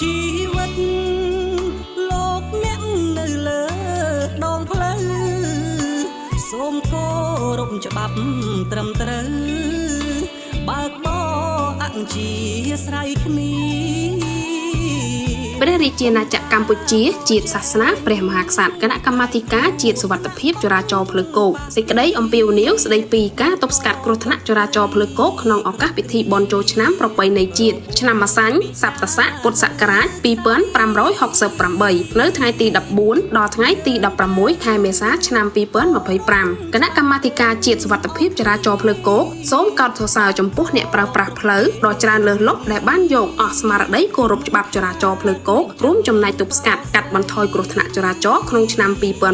ชีวิตលោកអ្នកនៅលើដងផ្លូវសូមគោរពច្បាប់ត្រឹមត្រូវបើកបរអជាស្រ័យគ្នាព្រះរាជាណាចក្រកម្ពុជាជាតិសាសនាព្រះមហាក្សត្រគណៈកម្មាធិការជាតិសុវត្ថិភាពចរាចរណ៍ផ្លូវគោកសេចក្តីអំពាវនាវស្តីពីការទប់ស្កាត់គ្រោះថ្នាក់ចរាចរណ៍ផ្លូវគោកក្នុងឱកាសពិធីបុណ្យចូលឆ្នាំប្រពៃណីជាតិឆ្នាំម្សាញ់សប្តស័កពុទ្ធសករាជ2568នៅថ្ងៃទី14ដល់ថ្ងៃទី16ខែមេសាឆ្នាំ2025គណៈកម្មាធិការជាតិសុវត្ថិភាពចរាចរណ៍ផ្លូវគោកសូមកោតសរសើរចំពោះអ្នកប្រើប្រាស់ផ្លូវដ៏ច្រើនលើសលប់ដែលបានយកអស់ស្មារតីគោរពច្បាប់ចរាចរណ៍ផ្លូវគោករួមចំណែកទប់ស្កាត់កាត់បន្ថយគ្រោះថ្នាក់ចរាចរណ៍ក្នុងឆ្នាំ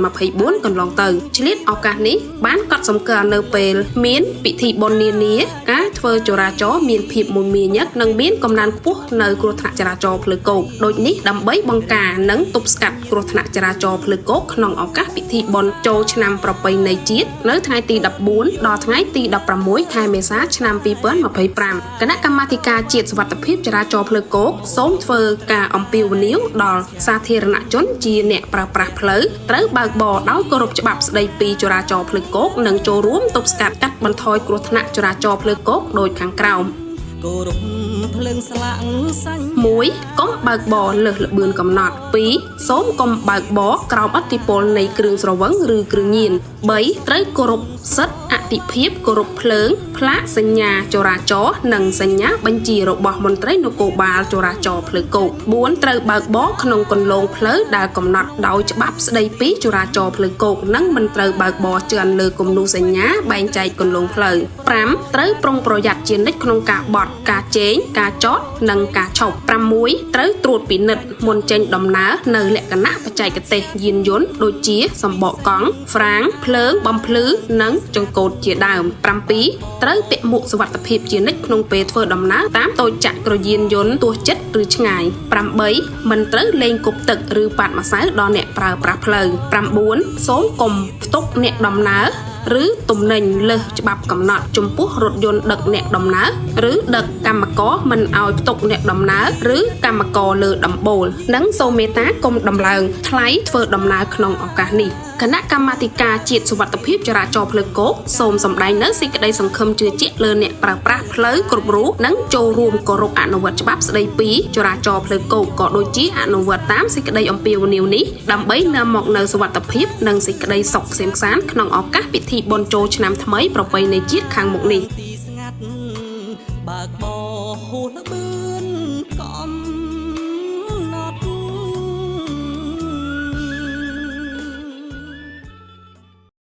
2024កន្លងទៅឆ្លៀតឱកាសនេះបានកត់សម្គាល់នៅពេលមានពិធីបុណ្យនានាការធ្វើចរាចរណ៍មានភាពមមាញឹកនិងមានកំណើនខ្ពស់នៅគ្រោះថ្នាក់ចរាចរណ៍ផ្លូវគោកដូចនេះដើម្បីបង្ការនិងទប់ស្កាត់គ្រោះថ្នាក់ចរាចរណ៍ផ្លូវគោកក្នុងឱកាសពិធីបុណ្យចូលឆ្នាំប្រពៃណីជាតិនៅថ្ងៃទី14ដល់ថ្ងៃទី16ខែមេសាឆ្នាំ2025គណៈកម្មាធិការជាតិសុវត្ថិភាពចរាចរណ៍ផ្លូវគោកសូមធ្វើការអំពាវនាវដល់សាធារណជនជាអ្នកប្រើប្រាស់ផ្លូវត្រូវបើកបរដោយគោរពច្បាប់ស្តីពីចរាចរណ៍ផ្លូវគោកនិងចូលរួមទប់ស្កាត់កាត់បន្ថយគ្រោះថ្នាក់ចរាចរណ៍ផ្លូវគោកដូចខាងក្រោមគោរពភ្លើងស្លាកសាញ់ 1. កុំបើកបរលើសល្បឿនកំណត់ 2. សូមកុំបើកបរក្រោមឥទ្ធិពលនៃគ្រឿងស្រវឹងឬគ្រឿងញៀន 3. ត្រូវគោរពសិទ្ធិអតិភិបគោរពភ្លើងផ្លាកសញ្ញាចរាចរណ៍និងសញ្ញាបញ្ជារបស់មន្ត្រីនគរបាលចរាចរណ៍ផ្លូវគោក 4. ត្រូវបើកបរក្នុងគន្លងផ្លូវដែលកំណត់ដោយច្បាប់ស្តីពីចរាចរណ៍ផ្លូវគោកនិងមិនត្រូវបើកបរជឿនលើគំនូរសញ្ញាបែងចែកគន្លងផ្លូវ 5. ត្រូវប្រុងប្រយ័ត្នជានិច្ចក្នុងការបត់ការជែងការចតនិងការឈប់ 6. ត្រូវត្រួតពិនិត្យមុនចេញដំណើរនៅលក្ខណៈបច្ចេកទេសយានយន្តដូចជាសម្បកកង់ហ្វ្រាំងភ្លើងបំភ្លឺនិងចង្កូតជាដើម 7. ត្រូវពាក់មួកសុវត្ថិភាពជានិច្ចក្នុងពេលធ្វើដំណើរតាមតូចចក្រយានយន្តទោះជិតឬឆ្ងាយ 8. មិនត្រូវលេងគប់ទឹកឬប៉ាត់ម្សៅដល់អ្នកប្រើប្រាស់ផ្លូវ 9. សូមកុំផ្ទុកអ្នកដំណើរឬទំនិញលើសច្បាប់កំណត់ចំពោះរថយន្តដឹកអ្នកដំណើរឬដឹកកម្មករមិនឲ្យផ្ទុកអ្នកដំណើរឬកម្មករលើដំបូលនិងសូមមេត្តាកុំដំឡើងថ្លៃធ្វើដំណើរក្នុងឱកាសនេះគណៈកម្មាធិការជាតិសុវត្ថិភាពចរាចរណ៍ផ្លូវគោកសូមសម្ដែងនូវសេចក្តីសង្ឃឹមជឿជាក់លើអ្នកប្រើប្រាស់ផ្លូវគ្រប់រូបនិងចូលរួមគោរពអនុវត្តច្បាប់ស្តីពីចរាចរណ៍ផ្លូវគោកក៏ដូចជាអនុវត្តតាមសេចក្តីអំពាវនាវនេះដើម្បីនាំមកនូវសុវត្ថិភាពនិងសេចក្តីសុខក្សេមក្សាន្តក្នុងឱកាសពិធីបុណ្យចូលឆ្នាំថ្មីប្រពៃណីជាតិខាងមុខនេះ